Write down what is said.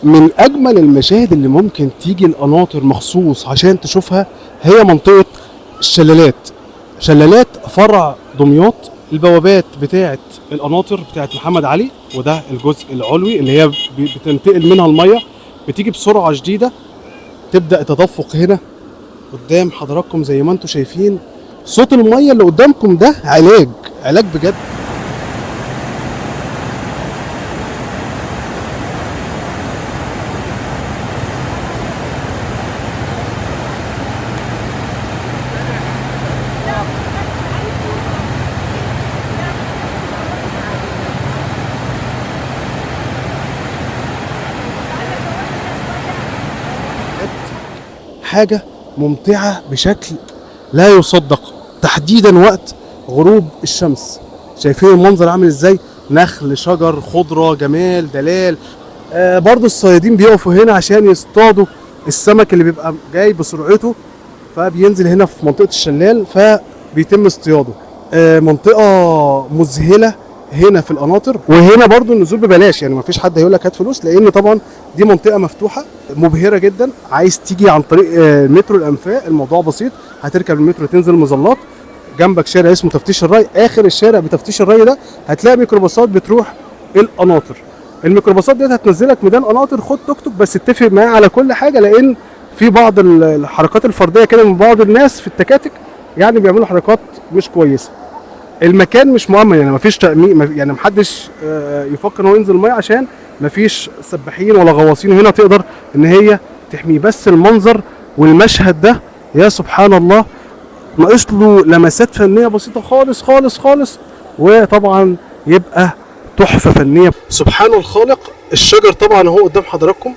من اجمل المشاهد اللي ممكن تيجي القناطر مخصوص عشان تشوفها هي منطقة الشلالات. شلالات فرع دمياط، البوابات بتاعة القناطر بتاعة محمد علي، وده الجزء العلوي اللي هي بتنتقل منها المية، بتيجي بسرعة شديدة. تبدأ التدفق هنا قدام حضراتكم زي ما انتم شايفين. صوت المية اللي قدامكم ده علاج، علاج بجد. حاجة ممتعة بشكل لا يصدق، تحديدا وقت غروب الشمس. شايفين المنظر عامل ازاي؟ نخل، شجر، خضرة، جمال، دلال. برضو الصيادين بيقفوا هنا عشان يصطادوا السمك اللي بيبقى جاي بسرعته، فبينزل هنا في منطقة الشلال فبيتم اصطياده. منطقة مذهلة هنا في القناطر، وهنا برضو النزول ببلاش، يعني مفيش حد هيقول لك هات فلوس، لان طبعا دي منطقة مفتوحة مبهرة جدا. عايز تيجي عن طريق مترو الانفاق، الموضوع بسيط، هتركب المترو تنزل مظلات، جنبك شارع اسمه تفتيش الري، اخر الشارع بتفتيش الري ده هتلاقي ميكروباصات بتروح القناطر. الميكروباصات دي هتنزلك ميدان قناطر، خد توك توك بس اتفق معاه على كل حاجه، لان في بعض الحركات الفرديه كده من بعض الناس في التكاتك، يعني بيعملوا حركات مش كويسه. المكان مش مؤمن، يعني مفيش تأمين، يعني محدش يفكر ان هو ينزل الميه عشان مفيش سباحين ولا غواصين هنا تقدر ان هي تحميه. بس المنظر والمشهد ده يا سبحان الله ناقص له لمسات فنيه بسيطه خالص خالص خالص، وطبعا يبقى تحفه فنيه. سبحان الخالق. الشجر طبعا اهو قدام حضراتكم،